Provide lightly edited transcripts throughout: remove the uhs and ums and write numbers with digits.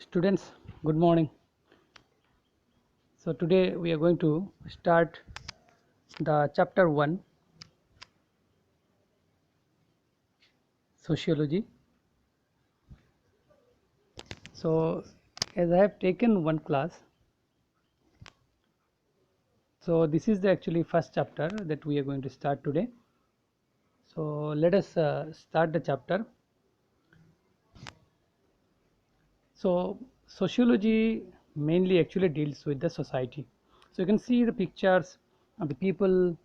Students, good morning. So today we are going to start the chapter 1, sociology. So as I have taken one class, so this is the actually first chapter that we are going to start today. So let us start the chapter. So sociology mainly actually deals with the society. So you can see the pictures of the people.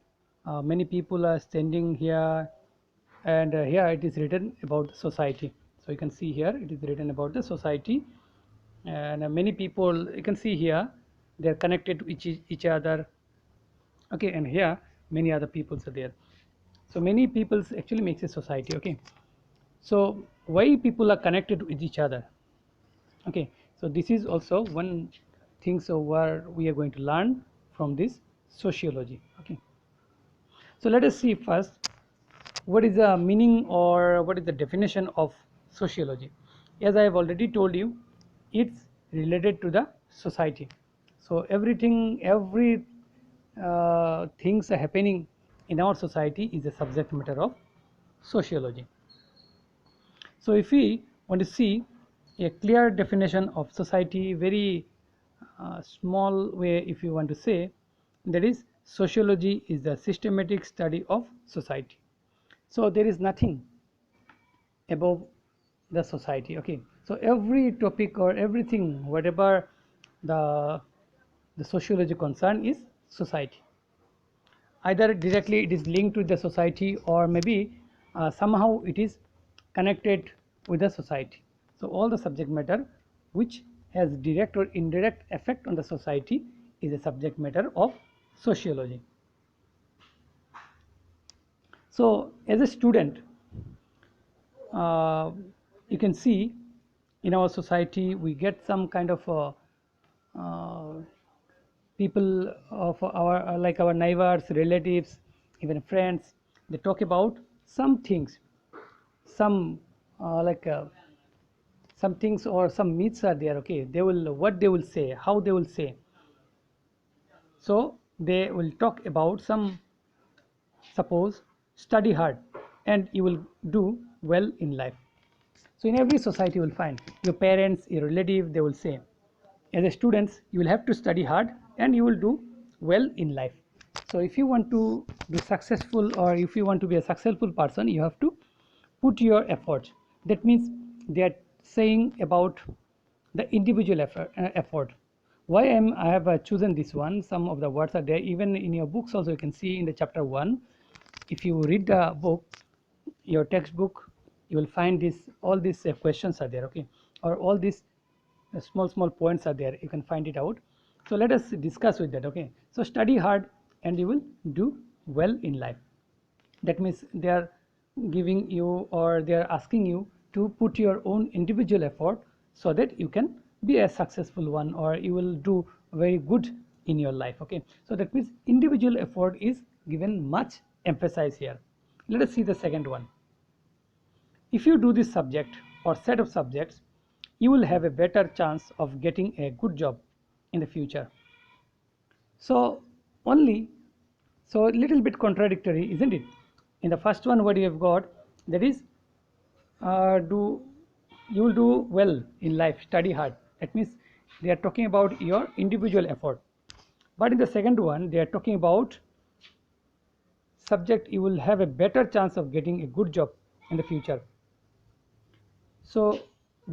Many people are standing here, and here it is written about the society. So you can see here it is written about the society, and many people you can see here they are connected to each other. Okay, and here many other peoples are there. So many peoples actually makes a society. Okay, so why people are connected with each other? Okay, so this is also one thing, so where we are going to learn from this sociology. Okay, so let us see first what is the meaning or what is the definition of sociology. As I have already told you, it's related to the society. So every things are happening in our society is a subject matter of sociology. So if we want to see a clear definition of society, very small way, if you want to say, that is sociology is the systematic study of society. So there is nothing above the society. Okay, so every topic or everything, whatever the the sociology concern is society. Either directly it is linked with the society, or maybe somehow it is connected with the society. So all the subject matter which has direct or indirect effect on the society is a subject matter of sociology. So as a student, uh, you can see in our society we get some kind of uh, people of our like our neighbors, relatives, even friends. They talk about some things, some like some things or some myths are there. Okay, they will what they will say, how they will say. So they will talk about some, suppose, study hard and you will do well in life. So in every society you will find your parents, your relative, they will say, as a students you will have to study hard and you will do well in life. So if you want to be successful, or if you want to be a successful person, you have to put your effort. That means they are saying about the individual effort. Why I have chosen this one, some of the words are there, even in your books also you can see in the chapter 1. If you read the book, your textbook, you will find this, all these questions are there. Okay, or all these small points are there, you can find it out. So let us discuss with that. Okay, so study hard and you will do well in life. That means they are giving you, or they are asking you to put your own individual effort so that you can be a successful one, or you will do very good in your life. Okay, so that means individual effort is given much emphasis here. Let us see the second one. If you do this subject or set of subjects, you will have a better chance of getting a good job in the future. So only, so a little bit contradictory, isn't it? In the first one, what you have got, that is, do you will do well in life, study hard. That means they are talking about your individual effort. But in the second one, they are talking about subject, you will have a better chance of getting a good job in the future. So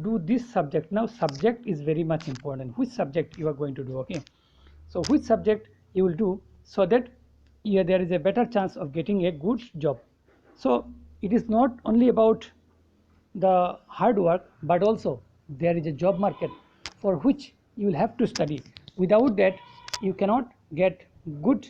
do this subject. Now subject is very much important, which subject you are going to do. Okay, so which subject you will do, so that there is a better chance of getting a good job. So it is not only about the hard work, but also there is a job market for which you will have to study. Without that you cannot get good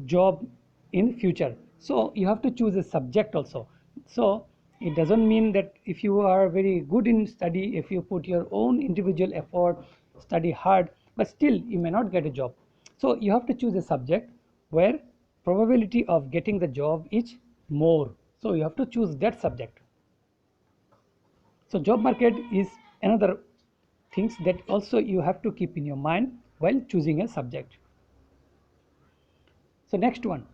job in future. So you have to choose a subject also. So it doesn't mean that if you are very good in study, if you put your own individual effort, study hard, but still you may not get a job. So you have to choose a subject where probability of getting the job is more. So you have to choose that subject. So job market is another things that also you have to keep in your mind while choosing a subject. So next one,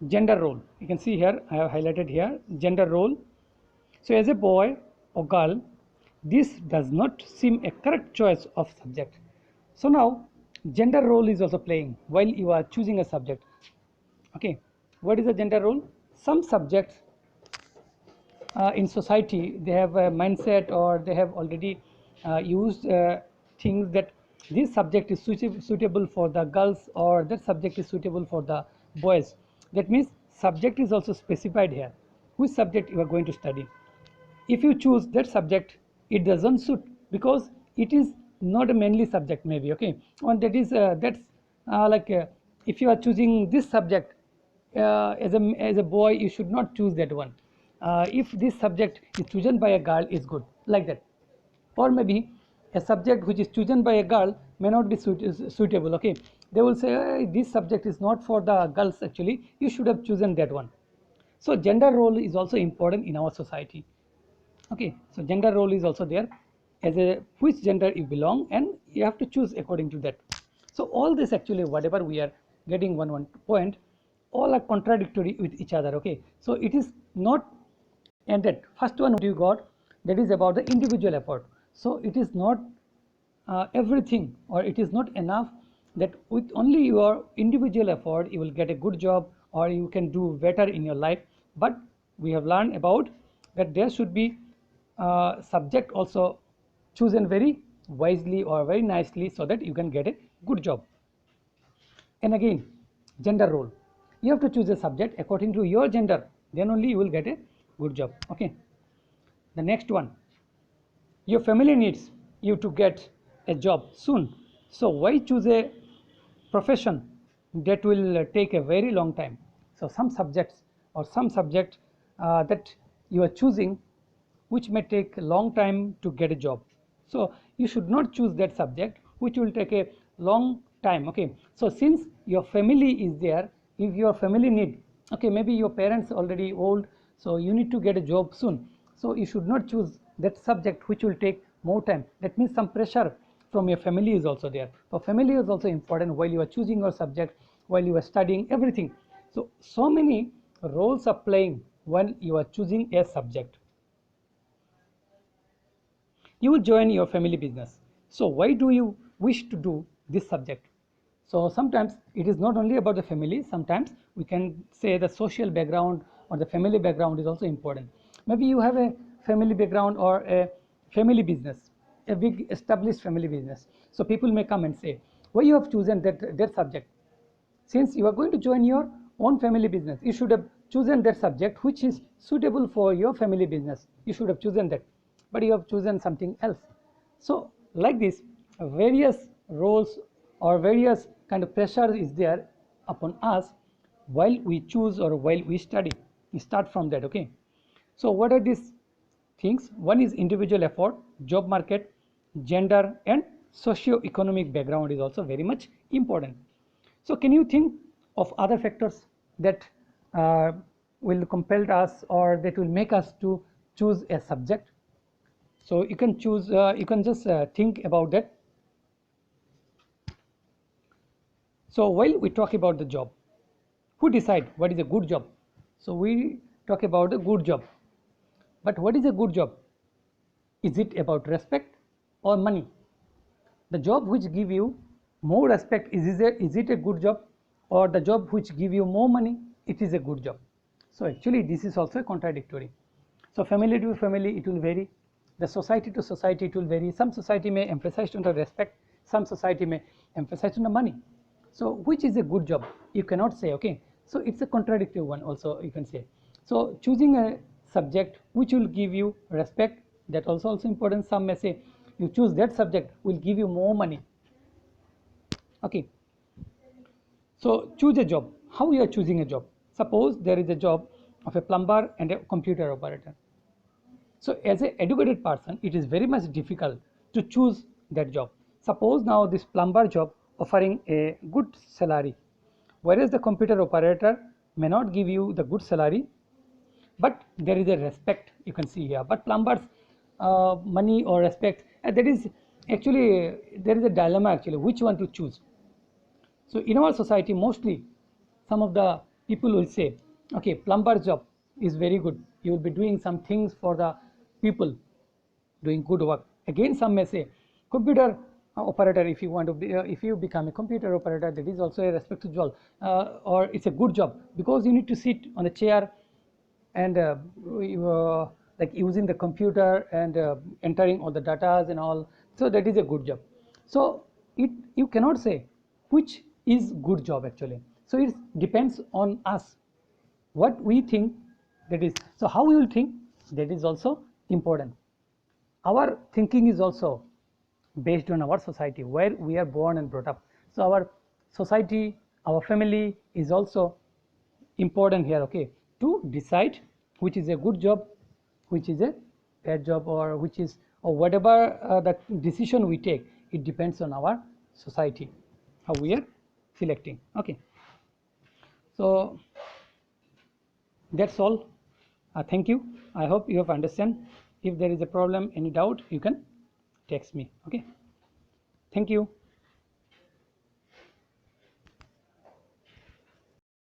gender role. You can see here, I have highlighted here, gender role. So as a boy or girl, this does not seem a correct choice of subject. So now gender role is also playing while you are choosing a subject. Okay, what is the gender role? Some subjects in society, they have a mindset, or they have already used things that this subject is suitable for the girls, or that subject is suitable for the boys. That means subject is also specified here, which subject you are going to study. If you choose that subject, it doesn't suit because it is not a mainly subject maybe. Okay, and that is that's like if you are choosing this subject as a boy, you should not choose that one. If this subject is chosen by a girl, is good, like that. Or maybe a subject which is chosen by a girl may not be suitable. Okay, they will say, this subject is not for the girls, actually you should have chosen that one. So gender role is also important in our society. Okay, so gender role is also there, as a which gender you belong, and you have to choose according to that. So all this, actually whatever we are getting one point, all are contradictory with each other. Okay, so it is not ended. First one you got, that is about the individual effort. So it is not everything, or it is not enough that with only your individual effort you will get a good job or you can do better in your life. But we have learned about that there should be subject also chosen very wisely or very nicely, so that you can get a good job. And again, gender role, you have to choose a subject according to your gender, then only you will get a good job. Okay, the next one, your family needs you to get a job soon. So why choose a profession that will take a very long time? So some subjects, or some subject that you are choosing, which may take a long time to get a job. So you should not choose that subject which will take a long time. Okay, so since your family is there, if your family need, okay, maybe your parents already old, so you need to get a job soon, so you should not choose that subject which will take more time. That means some pressure from your family is also there. So family is also important while you are choosing your subject, while you are studying everything. So many roles are playing when you are choosing a subject. You will join your family business. So why do you wish to do this subject? So sometimes it is not only about the family, sometimes we can say the social background or the family background is also important. Maybe you have a family background or a family business, a big established family business. So people may come and say, why you have chosen that subject? Since you are going to join your own family business, you should have chosen that subject which is suitable for your family business. You should have chosen that, but you have chosen something else. So like this, various roles or various kind of pressure is there upon us while we choose or while we study. We start from that. Okay, so what are these things? One is individual effort, job market, gender, and socio-economic background is also very much important. So can you think of other factors that will compel us, or that will make us to choose a subject? So you can choose, you can just think about that. So while we talk about the job, who decide what is a good job? So we talk about a good job, but what is a good job? Is it about respect or money? The job which give you more respect, is it a good job? Or the job which give you more money, it is a good job? So actually this is also contradictory. So family to family it will vary, the society to society it will vary. Some society may emphasize on the respect, some society may emphasize on the money. So which is a good job? You cannot say. Okay, so it's a contradictory one also, you can say. So choosing a subject which will give you respect, that also important. Some may say you choose that subject will give you more money. Okay, so choose a job. How you are choosing a job? Suppose there is a job of a plumber and a computer operator. So as an educated person, it is very much difficult to choose that job. Suppose now this plumber job offering a good salary, whereas the computer operator may not give you the good salary, but there is a respect, you can see here. But plumbers money or respect, that is actually there is a dilemma actually which one to choose. So in our society mostly some of the people will say, okay, plumber job is very good, you will be doing some things for the people, doing good work. Again some may say computer operator, if you want to be, if you become a computer operator, that is also a respected job, or it's a good job because you need to sit on a chair and like using the computer and entering all the datas and all, so that is a good job. So it, you cannot say which is good job actually. So it depends on us what we think, that is, so how we will think, that is also important. Our thinking is also based on our society where we are born and brought up. So our society, our family is also important here, okay, to decide which is a good job, which is a bad job, or which is, or whatever that decision we take, it depends on our society how we are selecting. Okay, so that's all. Thank you. I hope you have understand. If there is a problem, any doubt, you can text me. Okay, thank you.